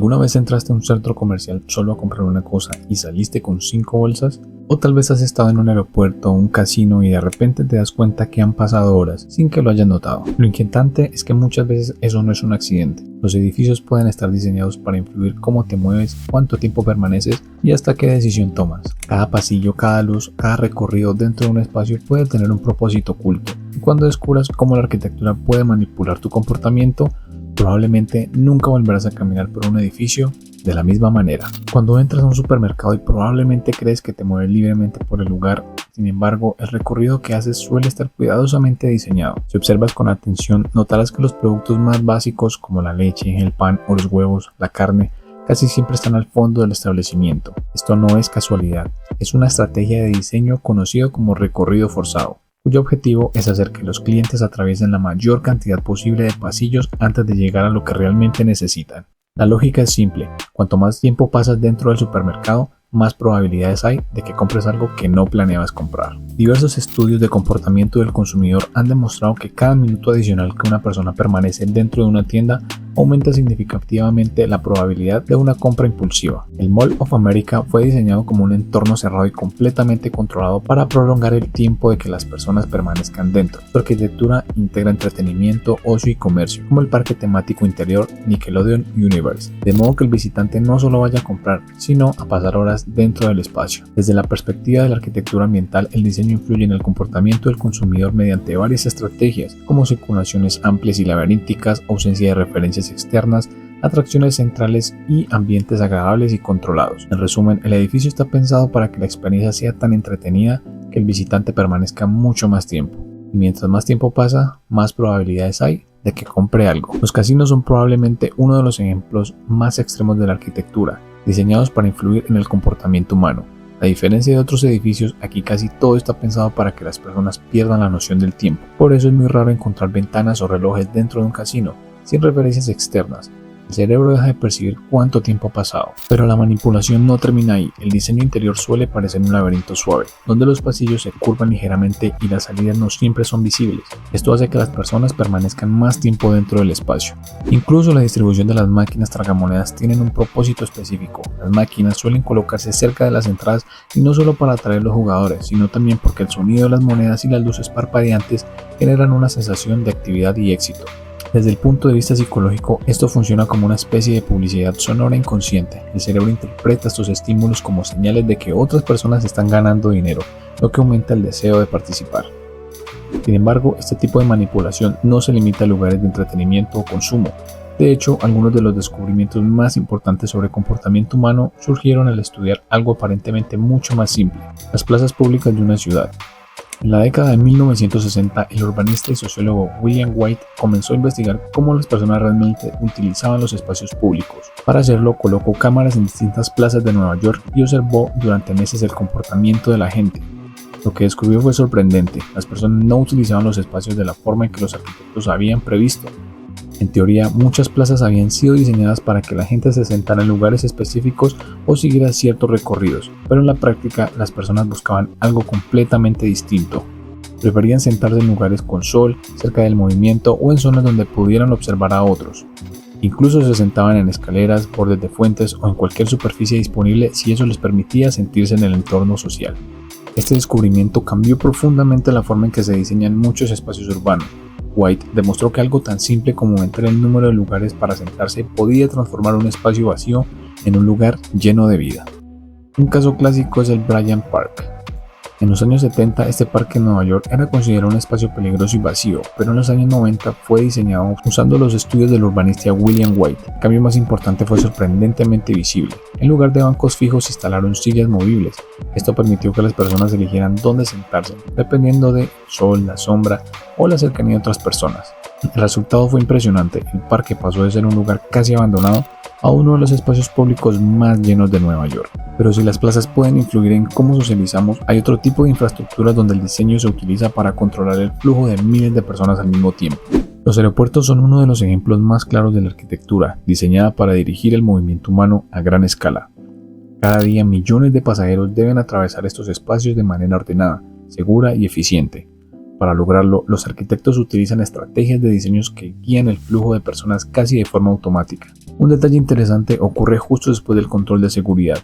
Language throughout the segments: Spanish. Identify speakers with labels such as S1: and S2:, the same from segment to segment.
S1: ¿Alguna vez entraste a un centro comercial solo a comprar una cosa y saliste con 5 bolsas? O tal vez has estado en un aeropuerto o un casino y de repente te das cuenta que han pasado horas sin que lo hayas notado. Lo inquietante es que muchas veces eso no es un accidente. Los edificios pueden estar diseñados para influir cómo te mueves, cuánto tiempo permaneces y hasta qué decisión tomas. Cada pasillo, cada luz, cada recorrido dentro de un espacio puede tener un propósito oculto. Y cuando descubras cómo la arquitectura puede manipular tu comportamiento, probablemente nunca volverás a caminar por un edificio de la misma manera. Cuando entras a un supermercado y probablemente crees que te mueves libremente por el lugar, sin embargo, el recorrido que haces suele estar cuidadosamente diseñado. Si observas con atención, notarás que los productos más básicos como la leche, el pan o los huevos, la carne, casi siempre están al fondo del establecimiento. Esto no es casualidad, es una estrategia de diseño conocido como recorrido forzado, cuyo objetivo es hacer que los clientes atraviesen la mayor cantidad posible de pasillos antes de llegar a lo que realmente necesitan. La lógica es simple: cuanto más tiempo pasas dentro del supermercado, más probabilidades hay de que compres algo que no planeabas comprar. Diversos estudios de comportamiento del consumidor han demostrado que cada minuto adicional que una persona permanece dentro de una tienda aumenta significativamente la probabilidad de una compra impulsiva. El Mall of America fue diseñado como un entorno cerrado y completamente controlado para prolongar el tiempo de que las personas permanezcan dentro. Su arquitectura integra entretenimiento, ocio y comercio, como el parque temático interior Nickelodeon Universe, de modo que el visitante no solo vaya a comprar, sino a pasar horas dentro del espacio. Desde la perspectiva de la arquitectura ambiental, el diseño influye en el comportamiento del consumidor mediante varias estrategias, como circulaciones amplias y laberínticas, ausencia de referencias externas, atracciones centrales y ambientes agradables y controlados. En resumen, el edificio está pensado para que la experiencia sea tan entretenida que el visitante permanezca mucho más tiempo. Y mientras más tiempo pasa, más probabilidades hay de que compre algo. Los casinos son probablemente uno de los ejemplos más extremos de la arquitectura, diseñados para influir en el comportamiento humano. A diferencia de otros edificios, aquí casi todo está pensado para que las personas pierdan la noción del tiempo. Por eso es muy raro encontrar ventanas o relojes dentro de un casino, sin referencias externas. El cerebro deja de percibir cuánto tiempo ha pasado. Pero la manipulación no termina ahí. El diseño interior suele parecer un laberinto suave, donde los pasillos se curvan ligeramente y las salidas no siempre son visibles. Esto hace que las personas permanezcan más tiempo dentro del espacio. Incluso la distribución de las máquinas tragamonedas tienen un propósito específico. Las máquinas suelen colocarse cerca de las entradas y no solo para atraer a los jugadores, sino también porque el sonido de las monedas y las luces parpadeantes generan una sensación de actividad y éxito. Desde el punto de vista psicológico, esto funciona como una especie de publicidad sonora inconsciente. El cerebro interpreta estos estímulos como señales de que otras personas están ganando dinero, lo que aumenta el deseo de participar. Sin embargo, este tipo de manipulación no se limita a lugares de entretenimiento o consumo. De hecho, algunos de los descubrimientos más importantes sobre comportamiento humano surgieron al estudiar algo aparentemente mucho más simple: las plazas públicas de una ciudad. En la década de 1960, el urbanista y sociólogo William White comenzó a investigar cómo las personas realmente utilizaban los espacios públicos. Para hacerlo, colocó cámaras en distintas plazas de Nueva York y observó durante meses el comportamiento de la gente. Lo que descubrió fue sorprendente: las personas no utilizaban los espacios de la forma en que los arquitectos habían previsto. En teoría, muchas plazas habían sido diseñadas para que la gente se sentara en lugares específicos o siguiera ciertos recorridos, pero en la práctica las personas buscaban algo completamente distinto. Preferían sentarse en lugares con sol, cerca del movimiento o en zonas donde pudieran observar a otros. Incluso se sentaban en escaleras, bordes de fuentes o en cualquier superficie disponible si eso les permitía sentirse en el entorno social. Este descubrimiento cambió profundamente la forma en que se diseñan muchos espacios urbanos. White demostró que algo tan simple como aumentar el número de lugares para sentarse podía transformar un espacio vacío en un lugar lleno de vida. Un caso clásico es el Bryant Park. En los años 70, este parque en Nueva York era considerado un espacio peligroso y vacío, pero en los años 90 fue diseñado usando los estudios del urbanista William White. El cambio más importante fue sorprendentemente visible. En lugar de bancos fijos, se instalaron sillas movibles. Esto permitió que las personas eligieran dónde sentarse, dependiendo del sol, la sombra o la cercanía de otras personas. El resultado fue impresionante. El parque pasó de ser un lugar casi abandonado a uno de los espacios públicos más llenos de Nueva York. Pero si las plazas pueden influir en cómo socializamos, hay otro tipo de infraestructuras donde el diseño se utiliza para controlar el flujo de miles de personas al mismo tiempo. Los aeropuertos son uno de los ejemplos más claros de la arquitectura, diseñada para dirigir el movimiento humano a gran escala. Cada día millones de pasajeros deben atravesar estos espacios de manera ordenada, segura y eficiente. Para lograrlo, los arquitectos utilizan estrategias de diseños que guían el flujo de personas casi de forma automática. Un detalle interesante ocurre justo después del control de seguridad.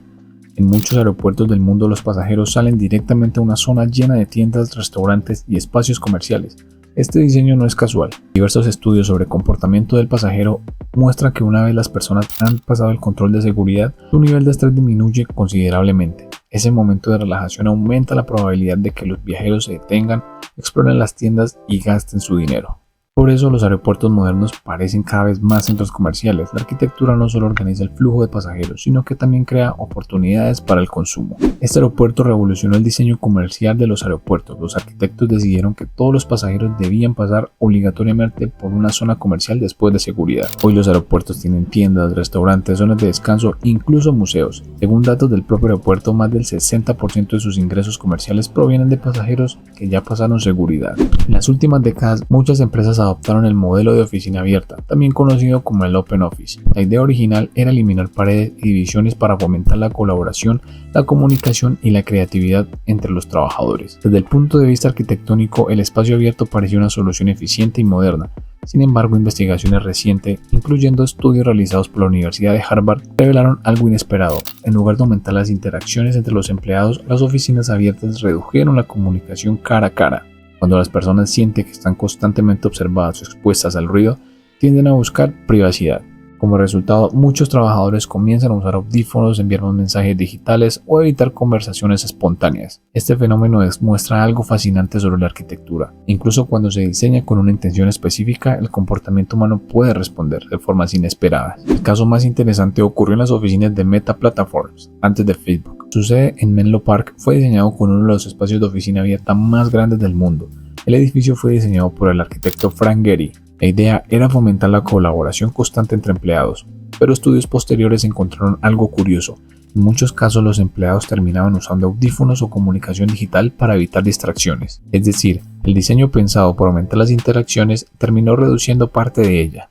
S1: En muchos aeropuertos del mundo los pasajeros salen directamente a una zona llena de tiendas, restaurantes y espacios comerciales. Este diseño no es casual. Diversos estudios sobre comportamiento del pasajero muestran que una vez las personas han pasado el control de seguridad, su nivel de estrés disminuye considerablemente. Ese momento de relajación aumenta la probabilidad de que los viajeros se detengan, exploren las tiendas y gasten su dinero. Por eso los aeropuertos modernos parecen cada vez más centros comerciales. La arquitectura no solo organiza el flujo de pasajeros, sino que también crea oportunidades para el consumo. Este aeropuerto revolucionó el diseño comercial de los aeropuertos. Los arquitectos decidieron que todos los pasajeros debían pasar obligatoriamente por una zona comercial después de seguridad. Hoy los aeropuertos tienen tiendas, restaurantes, zonas de descanso, incluso museos. Según datos del propio aeropuerto, más del 60% de sus ingresos comerciales provienen de pasajeros que ya pasaron seguridad. En las últimas décadas, muchas empresas adoptaron el modelo de oficina abierta, también conocido como el Open Office. La idea original era eliminar paredes y divisiones para fomentar la colaboración, la comunicación y la creatividad entre los trabajadores. Desde el punto de vista arquitectónico, el espacio abierto parecía una solución eficiente y moderna. Sin embargo, investigaciones recientes, incluyendo estudios realizados por la Universidad de Harvard, revelaron algo inesperado. En lugar de aumentar las interacciones entre los empleados, las oficinas abiertas redujeron la comunicación cara a cara. Cuando las personas sienten que están constantemente observadas o expuestas al ruido, tienden a buscar privacidad. Como resultado, muchos trabajadores comienzan a usar audífonos, enviar mensajes digitales o evitar conversaciones espontáneas. Este fenómeno muestra algo fascinante sobre la arquitectura. Incluso cuando se diseña con una intención específica, el comportamiento humano puede responder de formas inesperadas. El caso más interesante ocurrió en las oficinas de Meta Platforms, antes de Facebook. Su sede en Menlo Park fue diseñado con uno de los espacios de oficina abierta más grandes del mundo. El edificio fue diseñado por el arquitecto Frank Gehry. La idea era fomentar la colaboración constante entre empleados, pero estudios posteriores encontraron algo curioso. En muchos casos los empleados terminaban usando audífonos o comunicación digital para evitar distracciones. Es decir, el diseño pensado por aumentar las interacciones terminó reduciendo parte de ella.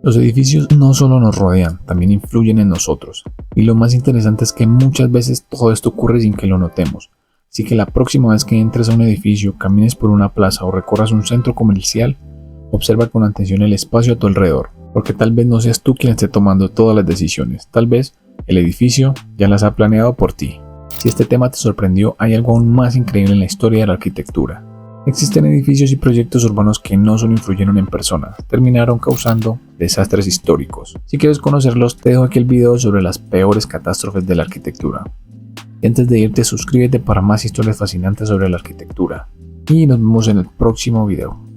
S1: Los edificios no solo nos rodean, también influyen en nosotros. Y lo más interesante es que muchas veces todo esto ocurre sin que lo notemos. Así que la próxima vez que entres a un edificio, camines por una plaza o recorras un centro comercial, observa con atención el espacio a tu alrededor, porque tal vez no seas tú quien esté tomando todas las decisiones, tal vez el edificio ya las ha planeado por ti. Si este tema te sorprendió, hay algo aún más increíble en la historia de la arquitectura. Existen edificios y proyectos urbanos que no solo influyeron en personas, terminaron causando desastres históricos. Si quieres conocerlos, te dejo aquí el video sobre las peores catástrofes de la arquitectura. Y antes de irte, suscríbete para más historias fascinantes sobre la arquitectura. Y nos vemos en el próximo video.